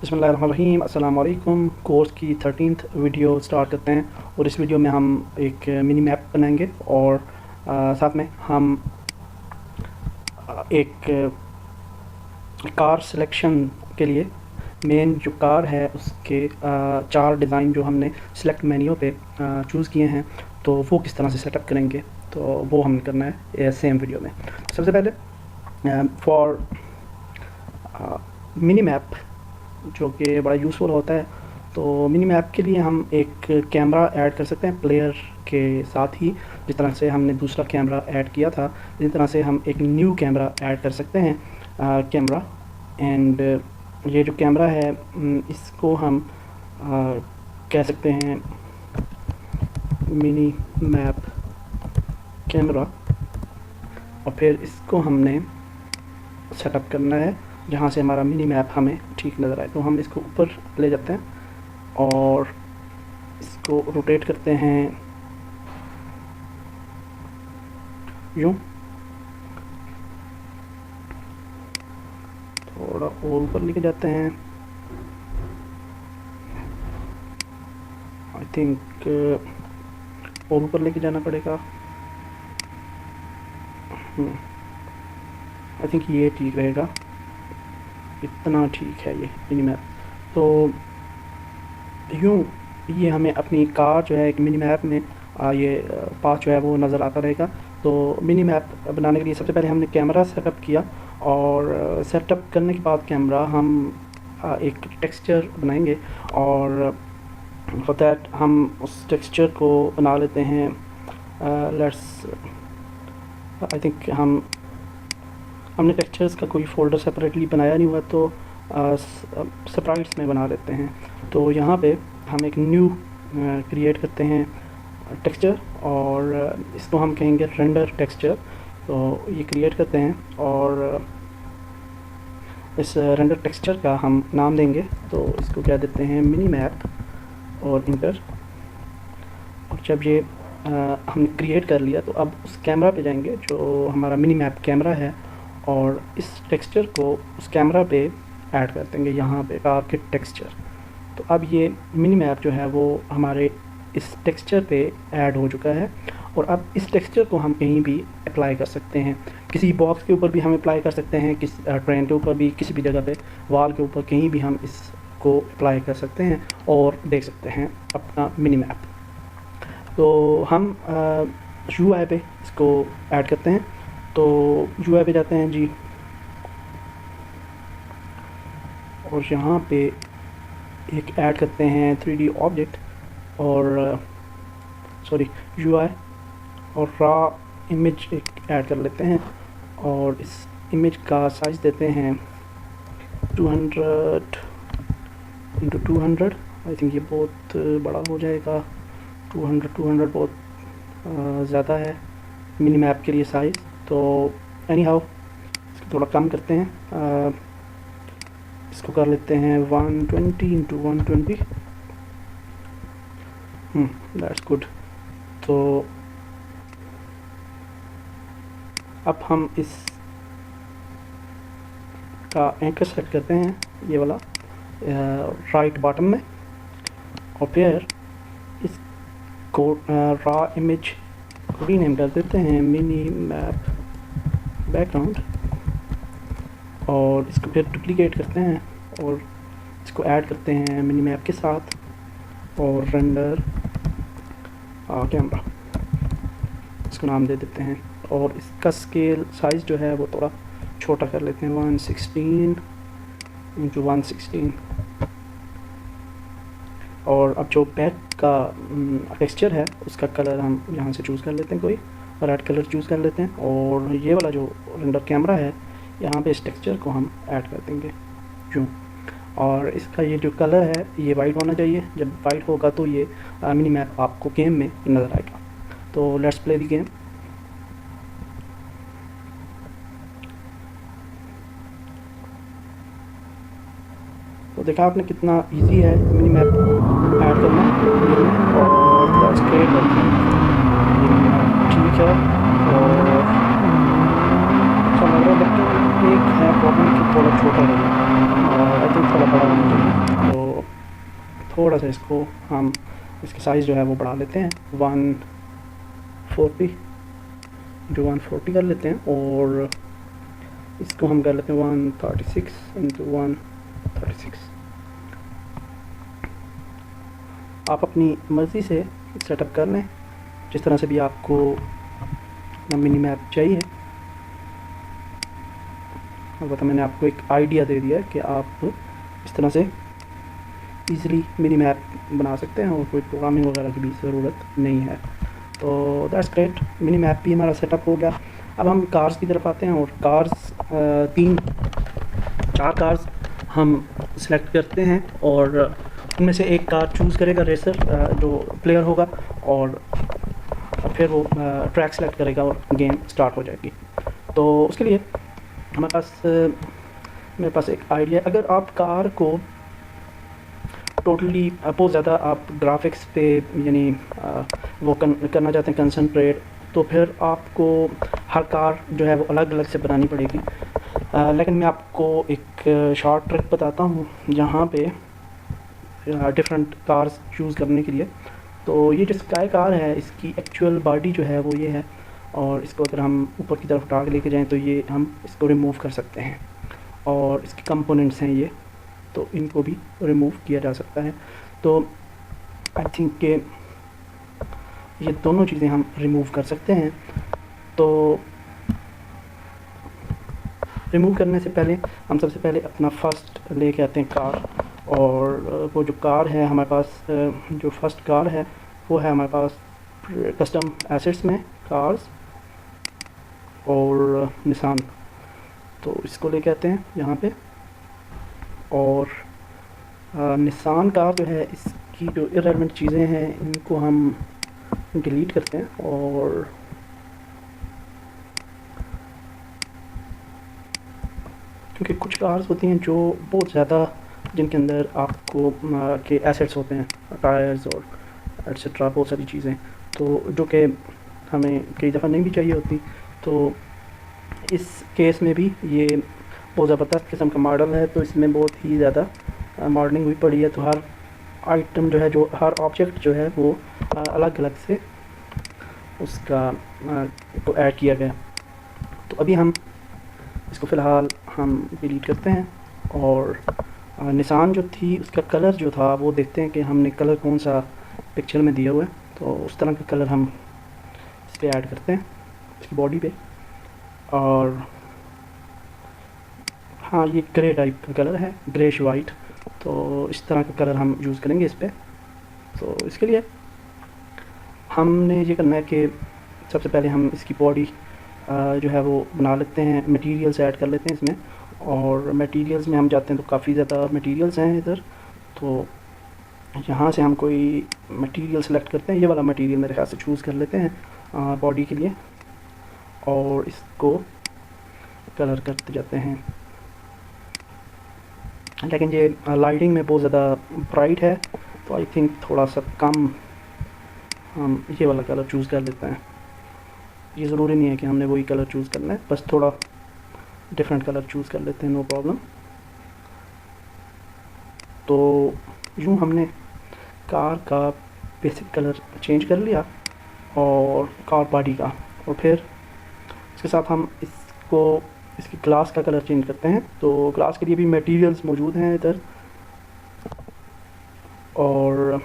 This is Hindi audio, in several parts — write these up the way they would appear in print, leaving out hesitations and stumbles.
बिस्मिल्लाहिर्रहमानिर्रहीम। अस्सलाम वालेकुम। कोर्स की 13th वीडियो स्टार्ट करते हैं और इस वीडियो में हम एक मिनी मैप बनाएंगे और साथ में हम एक कार सिलेक्शन के लिए मेन जो कार है उसके 4 डिज़ाइन जो हमने सिलेक्ट मेन्यू पे चूज़ किए हैं, तो वो किस तरह से सेटअप करेंगे तो वो हमें करना है सेम वीडियो में। सबसे पहले फॉर मिनी मैप जो कि बड़ा यूज़फुल होता है, तो मिनी मैप के लिए हम एक कैमरा ऐड कर सकते हैं प्लेयर के साथ ही। जिस तरह से हमने दूसरा कैमरा ऐड किया था, इसी तरह से हम एक न्यू कैमरा ऐड कर सकते हैं कैमरा। एंड ये जो कैमरा है इसको हम कह सकते हैं मिनी मैप कैमरा, और फिर इसको हमने सेटअप करना है जहाँ से हमारा मिनी मैप हमें ठीक नज़र आए। तो हम इसको ऊपर ले जाते हैं और इसको रोटेट करते हैं यूँ, थोड़ा और ऊपर लेके जाते हैं। आई थिंक और ऊपर लेके जाना पड़ेगा। आई थिंक ये ठीक रहेगा, इतना ठीक है ये मिनी मैप। तो यूँ ये हमें अपनी कार जो है एक मिनी मैप में ये पाथ जो है वो नज़र आता रहेगा। तो मिनी मैप बनाने के लिए सबसे पहले हमने कैमरा सेटअप किया, और सेटअप करने के बाद कैमरा हम एक टेक्सचर बनाएंगे, और फॉर दैट हम उस टेक्सचर को बना लेते हैं। लेट्स आई थिंक हमने टेक्सचर्स का कोई फ़ोल्डर सेपरेटली बनाया नहीं हुआ, तो स्प्राइट्स में बना लेते हैं। तो यहाँ पे हम एक न्यू क्रिएट करते हैं टेक्सचर, और इसको हम कहेंगे रेंडर टेक्सचर। तो ये क्रिएट करते हैं और इस रेंडर टेक्सचर का हम नाम देंगे, तो इसको क्या देते हैं मिनी मैप और इंटर। और जब ये हमने क्रिएट कर लिया, तो अब उस कैमरा पे जाएंगे जो हमारा मिनी मैप कैमरा है, और इस टेक्सचर को उस कैमरा पे ऐड कर देंगे, यहाँ पे कार के टेक्सचर। तो अब ये मिनी मैप जो है वो हमारे इस टेक्सचर पे ऐड हो चुका है, और अब इस टेक्सचर को हम कहीं भी अप्लाई कर सकते हैं। किसी बॉक्स के ऊपर भी हम अप्लाई कर सकते हैं, किस ट्रेन के ऊपर भी, किसी भी जगह पे, वॉल के ऊपर, कहीं भी हम इसको अप्लाई कर सकते हैं और देख सकते हैं अपना मिनी मैप। तो हम UI पे इसको ऐड करते हैं। तो UI पे जाते हैं जी, और यहाँ पे एक ऐड करते हैं 3D ऑब्जेक्ट, और सॉरी UI, और रॉ इमेज एक ऐड कर लेते हैं, और इस इमेज का साइज़ देते हैं 200x200। आई थिंक ये बहुत बड़ा हो जाएगा, 200 बहुत ज़्यादा है मिनी मैप के लिए साइज़। तो एनी हाउ इसको थोड़ा कम करते हैं, इसको कर लेते हैं 120x120। That's good. तो अब हम इस का एंकर सेट करते हैं, ये वाला राइट बॉटम में, और फिर इसको रॉ इमेज को रीनेम कर देते हैं मिनी मैप बैकग्राउंड, और इसको फिर डुप्लीकेट करते हैं और इसको ऐड करते हैं मिनी मैप के साथ, और रेंडर कैमरा इसको नाम दे देते हैं, और इसका स्केल साइज़ जो है वो थोड़ा छोटा कर लेते हैं, 116x116। और अब जो बैक का टेक्सचर है उसका कलर हम यहाँ से चूज़ कर लेते हैं, कोई रेड कलर चूज़ कर लेते हैं, और ये वाला जो रेंडर कैमरा है यहाँ पे इस टेक्सचर को हम ऐड कर देंगे यूँ। और इसका ये जो कलर है ये वाइट होना चाहिए, जब वाइट होगा तो ये मिनी मैप आपको गेम में नज़र आएगा। तो लेट्स प्ले द गेम। तो देखा आपने कितना इजी है मिनी मैप ऐड करना, और लेट्स क्रिएट करते हैं। ठीक है, और अच्छा लग रहा है, लेकिन एक है प्रॉब्लम कि थोड़ा छोटा है, और आई थिंक थोड़ा बड़ा होना चाहिए। थोड़ा सा इसको हम इसकी साइज़ जो है वो बढ़ा लेते हैं 140 जो 140 कर लेते हैं, और इसको हम कर लेते हैं 136 इंटू 136। आप अपनी मर्ज़ी से सेटअप कर लें जिस तरह से भी आपको मिनी मैप चाहिए। अलबत्ता मैंने आपको एक आइडिया दे दिया है कि आप इस तरह से इजीली मिनी मैप बना सकते हैं और कोई प्रोग्रामिंग वगैरह की भी ज़रूरत नहीं है। तो दैट्स ग्रेट, मिनी मैप भी हमारा सेटअप हो गया। अब हम कार्स की तरफ आते हैं, और कार्स 4 कार्स हम सिलेक्ट करते हैं, और उनमें से एक कार चूज़ करेगा रेसर जो प्लेयर होगा, और फिर वो ट्रैक सेलेक्ट करेगा और गेम स्टार्ट हो जाएगी। तो उसके लिए मेरे पास एक आइडिया, अगर आप कार को टोटली बहुत ज़्यादा आप ग्राफिक्स पे यानी वो करना चाहते हैं कंसंट्रेट, तो फिर आपको हर कार जो है वो अलग अलग से बनानी पड़ेगी। लेकिन मैं आपको एक शॉर्ट ट्रिक बताता हूँ जहाँ पे डिफरेंट कार्स चूज़ करने के लिए। तो ये जो स्काई कार है इसकी एक्चुअल बॉडी जो है वो ये है, और इसको अगर हम ऊपर की तरफ उठा के लेके जाएँ तो ये हम इसको रिमूव कर सकते हैं, और इसके कंपोनेंट्स हैं ये, तो इनको भी रिमूव किया जा सकता है। तो आई थिंक कि ये दोनों चीज़ें हम रिमूव कर सकते हैं। तो रिमूव करने से पहले हम सबसे पहले अपना फर्स्ट लेके आते हैं कार, और वो जो कार है हमारे पास, जो फर्स्ट कार है वो है हमारे पास कस्टम एसेट्स में कार्स और निसान। तो इसको लेके आते हैं यहाँ पे, और निसान कार जो है इसकी जो इररिलेवेंट चीज़ें हैं इनको हम डिलीट करते हैं, और क्योंकि कुछ कार्स होती हैं जो बहुत ज़्यादा, जिनके अंदर आपको के एसेट्स होते हैं, टायर्स और एट्सेट्रा बहुत सारी चीज़ें, तो जो कि हमें कई दफ़ा नहीं भी चाहिए होती। तो इस केस में भी ये बहुत ज़बरदस्त किस्म का मॉडल है, तो इसमें बहुत ही ज़्यादा मॉडलिंग हुई पड़ी है। तो हर आइटम जो है, जो हर ऑब्जेक्ट जो है वो अलग अलग से उसका को ऐड किया गया। तो अभी हम इसको फ़िलहाल हम डिलीट करते हैं, और निशान जो थी उसका कलर जो था वो देखते हैं कि हमने कलर कौन सा पिक्चर में दिया हुआ है, तो उस तरह का कलर हम इस पर ऐड करते हैं इसकी बॉडी पे। और हाँ, ये ग्रे टाइप का कलर है, ग्रेश वाइट, तो इस तरह का कलर हम यूज़ करेंगे इस पर। तो इसके लिए हमने ये करना है कि सबसे पहले हम इसकी बॉडी जो है वो बना लेते हैं, मटेरियल्स ऐड कर लेते हैं इसमें, और मटेरियल्स में हम जाते हैं तो काफ़ी ज़्यादा मटेरियल्स हैं इधर। तो यहाँ से हम कोई मटेरियल सेलेक्ट करते हैं, ये वाला मटेरियल मेरे ख्याल से चूज़ कर लेते हैं बॉडी के लिए, और इसको कलर करते जाते हैं। लेकिन ये लाइटिंग में बहुत ज़्यादा ब्राइट है, तो आई थिंक थोड़ा सा कम हम ये वाला कलर चूज़ कर लेते हैं। ये ज़रूरी नहीं है कि हमने वही कलर चूज़ करना है, बस थोड़ा डिफरेंट कलर चूज़ कर लेते हैं, नो प्रॉब्लम। तो यूँ हमने कार का बेसिक कलर चेंज कर लिया, और कार बॉडी का, और फिर इसके साथ हम इसकी ग्लास का कलर चेंज करते हैं। तो ग्लास के लिए भी मटेरियल्स मौजूद हैं इधर, और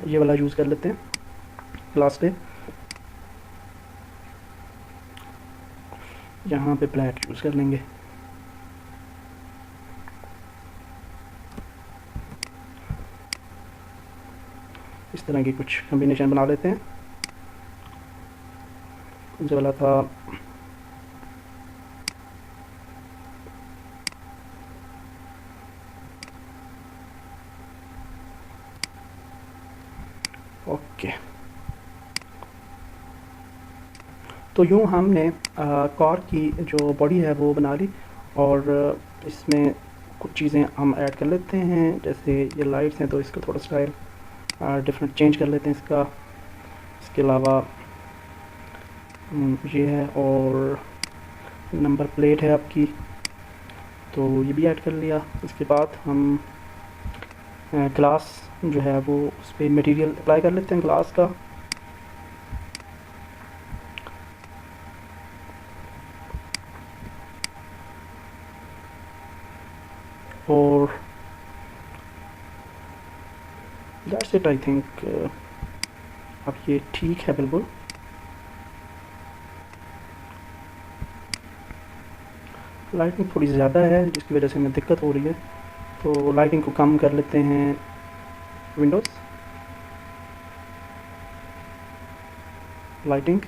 ये वाला यूज़ कर लेते हैं ग्लास पे। यहाँ पे ब्लैक यूज़ कर लेंगे। इस तरह की कुछ कॉम्बिनेशन बना लेते हैं। जो वाला था ओके। तो यूँ हमने कार की जो बॉडी है वो बना ली, और इसमें कुछ चीज़ें हम ऐड कर लेते हैं, जैसे ये लाइट्स हैं तो इसका थोड़ा स्टाइल डिफरेंट चेंज कर लेते हैं इसका। इसके अलावा ये है, और नंबर प्लेट है आपकी, तो ये भी ऐड कर लिया। इसके बाद हम ग्लास जो है वो उस पर मटीरियल अप्लाई कर लेते हैं ग्लास का। और दैट्स इट आई थिंक। अब ये ठीक है बिल्कुल। लाइटिंग थोड़ी ज़्यादा है जिसकी वजह से हमें दिक्कत हो रही है, तो लाइटिंग को कम कर लेते हैं। विंडोज़, लाइटिंग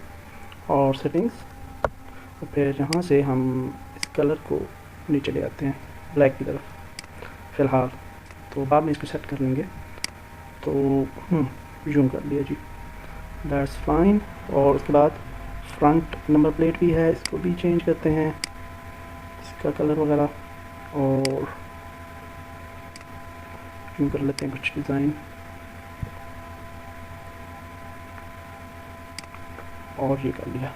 और सेटिंग्स, और फिर यहाँ से हम इस कलर को नीचे ले आते हैं ब्लैक की तरफ फ़िलहाल, तो बाद में इसको सेट कर लेंगे। तो जूम कर लिया जी, दैट्स फाइन। और उसके बाद फ्रंट नंबर प्लेट भी है, इसको भी चेंज करते हैं, इसका कलर वगैरह, और जूम कर लेते हैं कुछ डिज़ाइन, और ये कर लिया।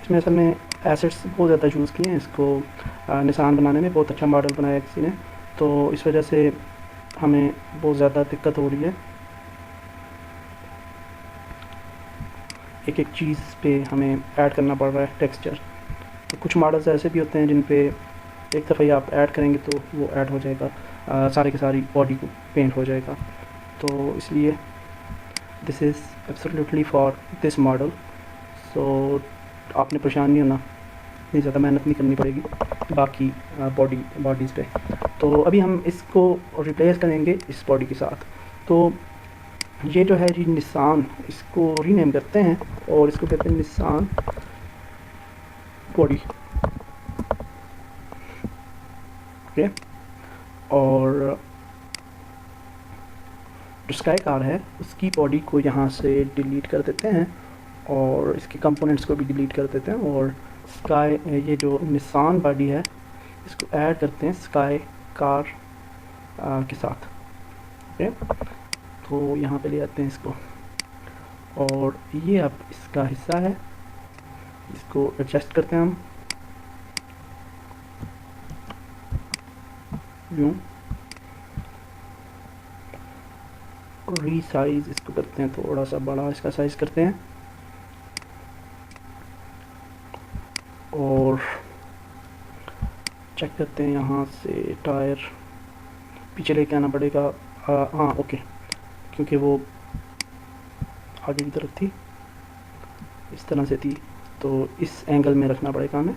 इसमें असल में एसेट्स बहुत ज़्यादा यूज़ किए हैं इसको निशान बनाने में, बहुत अच्छा मॉडल बनाया किसी ने, तो इस वजह से हमें बहुत ज़्यादा दिक्कत हो रही है। एक एक चीज़ पे हमें ऐड करना पड़ रहा है टेक्सचर। तो कुछ मॉडल्स ऐसे भी होते हैं जिन पे एक दफ़ा ही आप ऐड करेंगे तो वो ऐड हो जाएगा, सारे की सारी बॉडी को पेंट हो जाएगा। तो इसलिए this is absolutely for this model. So आपने परेशान नहीं होना, इतनी ज़्यादा मेहनत नहीं करनी पड़ेगी बाकी बॉडीज़ पे। तो अभी हम इसको रिप्लेस करेंगे इस बॉडी के साथ। तो ये जो है जी निशान, इसको रीनेम करते हैं और इसको कहते हैं निशान बॉडी। ओके, और जो स्काई कार है उसकी बॉडी को यहाँ से डिलीट कर देते हैं और इसके कंपोनेंट्स को भी डिलीट कर देते हैं, और स्काई ये जो निशान बॉडी है इसको ऐड करते हैं स्काई कार के साथ। ओके, तो यहाँ पे ले आते हैं इसको, और ये अब इसका हिस्सा है, इसको एडजस्ट करते हैं हम यूँ, रीसाइज इसको करते हैं, थोड़ा सा बड़ा इसका साइज़ करते हैं, और चेक करते हैं यहाँ से टायर पीछे लेके आना पड़ेगा। हाँ ओके, क्योंकि वो आगे की तरफ थी, इस तरह से थी, तो इस एंगल में रखना पड़ेगा हमें।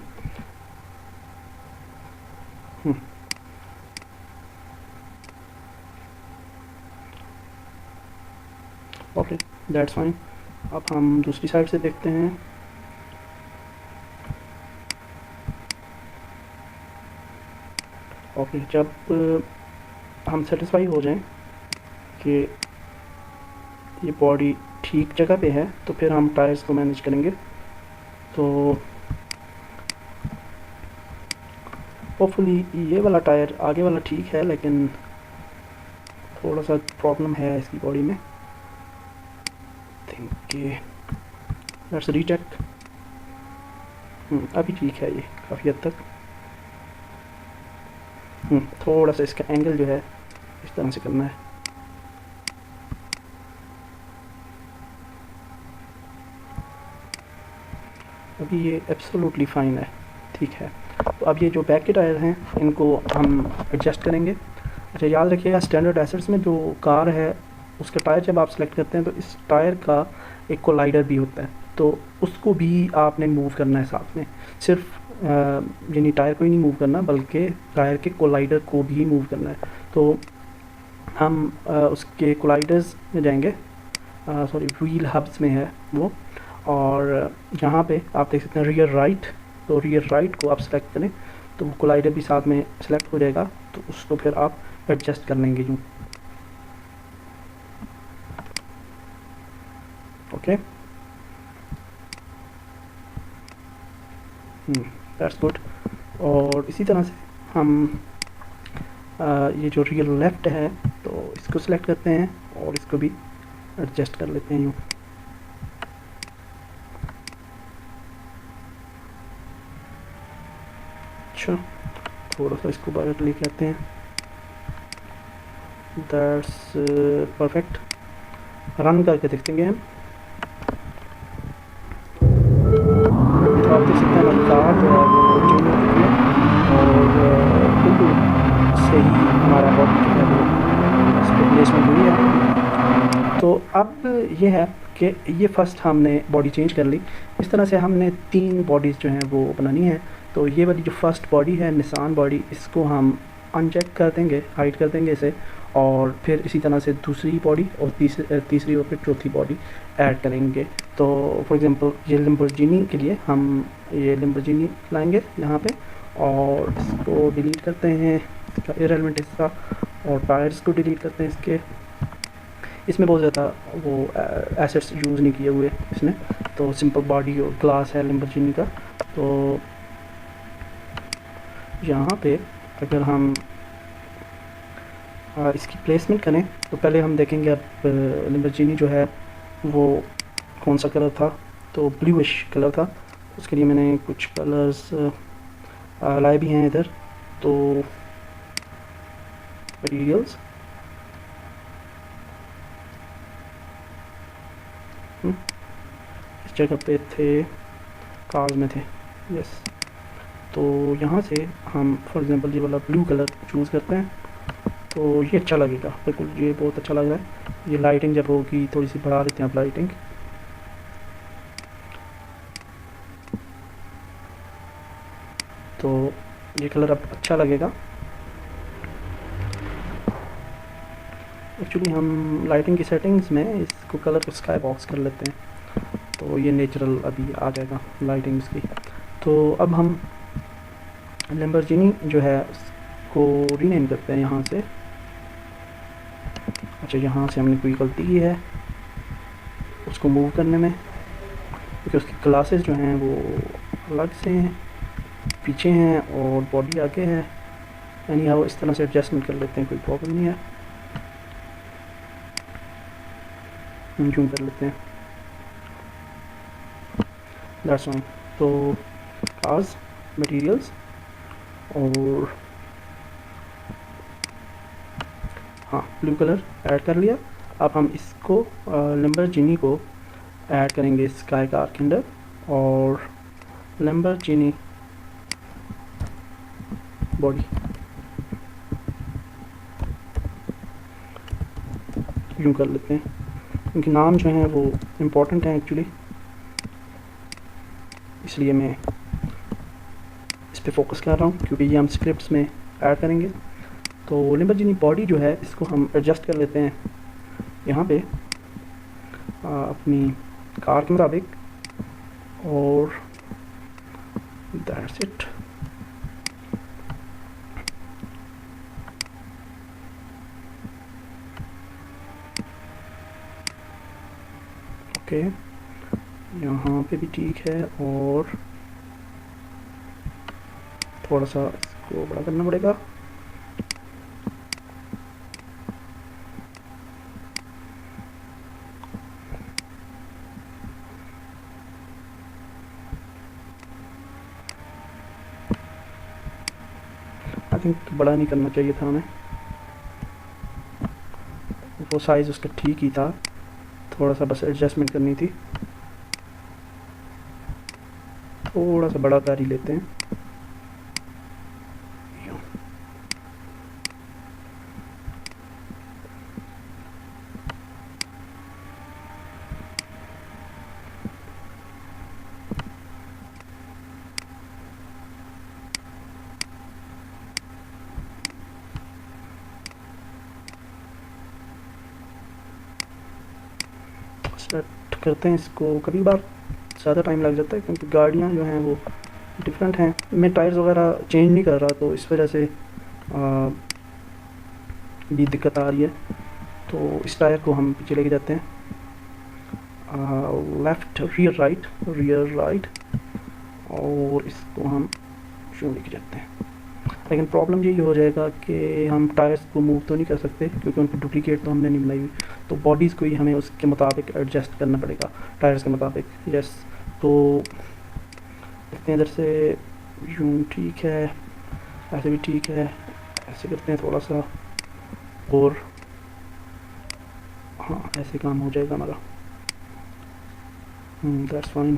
Okay, that's fine. अब हम दूसरी साइड से देखते हैं। ओके, जब हम सेटिस्फाई हो जाएं कि ये बॉडी ठीक जगह पे है तो फिर हम टायर्स को मैनेज करेंगे। तो होपफुली ये वाला टायर आगे वाला ठीक है, लेकिन थोड़ा सा प्रॉब्लम है इसकी बॉडी में। Think let's recheck. अभी ठीक है ये काफ़ी हद तक। थोड़ा सा इसका एंगल जो है इस तरह से करना है। अभी ये एब्सोल्युटली फाइन है, ठीक है। तो अब ये जो बैक के टायर हैं इनको हम एडजस्ट करेंगे। अच्छा, याद रखिएगा स्टैंडर्ड एसेट्स में जो कार है उसका टायर जब आप सेलेक्ट करते हैं तो इस टायर का एक कोलाइडर भी होता है, तो उसको भी आपने मूव करना है साथ में। सिर्फ यानी टायर को ही नहीं मूव करना बल्कि टायर के कोलाइडर को भी मूव करना है। तो हम उसके कोलाइडर्स में जाएंगे, सॉरी व्हील हब्स में है वो, और यहाँ पे आप देख सकते हैं रियर राइट। तो रियर राइट को आप सेलेक्ट करें तो वो कोलाइडर भी साथ में सेलेक्ट हो जाएगा, तो उसको फिर आप एडजस्ट कर लेंगे यूँ। Okay, that's good. और इसी तरह से हम ये जो रियर लेफ़्ट है तो इसको सेलेक्ट करते हैं और इसको भी एडजस्ट कर लेते हैं यूँ। अच्छा, थोड़ा सा इसको बाहर लेके आते हैं। That's perfect. रन करके देखते हैं हम। तो आप देख सकते हैं हमारी कार जो है वो चेंज हो चुकी है और बिल्कुल सही हमारा बॉडी जो है वो इस पर प्लेसमेंट हुई है। तो अब ये है कि ये फ़र्स्ट हमने बॉडी चेंज कर ली। इस तरह से हमने 3 बॉडीज़ जो हैं वो बनानी है। तो ये वाली जो फ़र्स्ट बॉडी है निसान बॉडी, इसको हम अनचेक कर देंगे, हाइड कर देंगे इसे, और फिर इसी तरह से दूसरी बॉडी और तीसरी और फिर चौथी बॉडी ऐड करेंगे। तो फॉर एग्ज़ाम्पल ये लैम्बोर्गिनी के लिए हम ये लैम्बोर्गिनी लाएंगे यहाँ पे और इसको डिलीट करते हैं, इसका इररेलेवेंट हिस्सा, और टायर्स को डिलीट करते हैं इसके। इसमें बहुत ज़्यादा वो एसेट्स यूज़ नहीं किए हुए इसने, तो सिंपल बॉडी और ग्लास है लैम्बोर्गिनी का। तो यहाँ पे अगर हम इसकी प्लेसमेंट करें तो पहले हम देखेंगे अब लैम्बोर्गिनी जो है वो कौन सा कलर था। तो ब्लूइश कलर था। उसके लिए मैंने कुछ कलर्स लाए भी हैं इधर। तो मटीरियल्स, इस जगह पे थे, कार्स में थे, यस। तो यहाँ से हम फॉर एग्ज़ाम्पल ये वाला ब्लू कलर चूज़ करते हैं। तो ये अच्छा लगेगा, बिल्कुल ये बहुत अच्छा लग रहा है। ये लाइटिंग जब होगी थोड़ी सी बढ़ा देते हैं आप लाइटिंग। तो ये कलर अब अच्छा लगेगा। एक्चुअली हम लाइटिंग की सेटिंग्स में इसको कलर को स्काई बॉक्स कर लेते हैं, तो ये नेचुरल अभी आ जाएगा लाइटिंग इसकी। तो अब हम लैम्बोर्गिनी जो है उसको रीनेम करते हैं यहाँ से। अच्छा, यहाँ से हमने कोई गलती की है उसको मूव करने में, क्योंकि उसकी क्लासेस जो हैं वो अलग से हैं, पीछे हैं और बॉडी आगे है। यानी वो इस तरह से एडजस्टमेंट कर लेते हैं, कोई प्रॉब्लम नहीं है। हम जूम कर लेते हैं, दैट्स फाइन। तो कार्स, मटेरियल्स और हाँ ब्लू कलर ऐड कर लिया। अब हम इसको लैम्बोर्गिनी को ऐड करेंगे स्काई कार के अंदर, और लैम्बोर्गिनी बॉडी यूँ कर लेते हैं, क्योंकि नाम जो हैं वो इम्पोर्टेंट हैं एक्चुअली, इसलिए मैं इस पे फोकस कर रहा हूँ, क्योंकि ये हम स्क्रिप्ट्स में ऐड करेंगे। तो लैम्बोर्गिनी बॉडी जो है इसको हम एडजस्ट कर लेते हैं यहाँ पे अपनी कार के मुताबिक, और दैट्स इट। ओके, यहाँ पे भी ठीक है, और थोड़ा सा इसको बड़ा करना पड़ेगा। आई थिंक बड़ा नहीं करना चाहिए था हमें, वो साइज़ उसका ठीक ही था, थोड़ा सा बस एडजस्टमेंट करनी थी। थोड़ा सा बड़ा कर ही लेते हैं। सेट करते हैं इसको। कभी बार ज़्यादा टाइम लग जाता है क्योंकि गाड़ियाँ जो हैं वो डिफरेंट हैं। मैं टायर्स वगैरह चेंज नहीं कर रहा, तो इस वजह से भी दिक्कत आ रही है। तो इस टायर को हम पीछे लेके जाते हैं, लेफ़्ट रियर राइट, और इसको हम यूँ लेके जाते हैं। लेकिन प्रॉब्लम यही हो जाएगा कि हम टायर्स को मूव तो नहीं कर सकते, क्योंकि उनकी डुप्लीकेट तो हमने नहीं बनाई हुई। तो बॉडीज़ को ही हमें उसके मुताबिक एडजस्ट करना पड़ेगा, टायर्स के मुताबिक। यस, तो देखते हैं इधर से, यूँ ठीक है। ऐसे भी ठीक है, ऐसे करते हैं थोड़ा सा और, हाँ ऐसे काम हो जाएगा हमारा। That's fine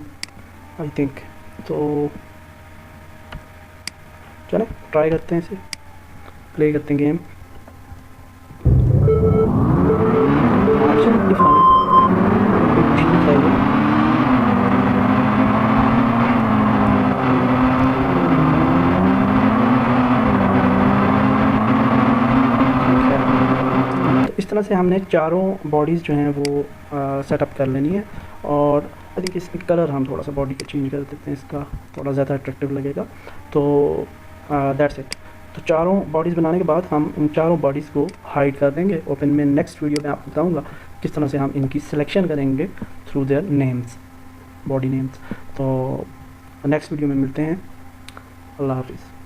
I think. तो चलें ट्राई करते हैं, इसे प्ले करते हैं गेम। एब्सोल्युटली फाइन, ठीक है ये। तो इस तरह से हमने चारों बॉडीज़ जो हैं वो सेटअप कर लेनी है। और आई थिंक इसकी कलर हम थोड़ा सा बॉडी का चेंज कर देते हैं, इसका थोड़ा ज़्यादा अट्रैक्टिव लगेगा। तो दैट्स इट। तो चारों बॉडीज़ बनाने के बाद हम इन चारों बॉडीज़ को हाइड कर देंगे। ओपन में नेक्स्ट वीडियो में आपको बताऊंगा किस तरह से हम इनकी सिलेक्शन करेंगे through their names, body names. तो नेक्स्ट वीडियो में मिलते हैं। अल्लाह हाफिज़।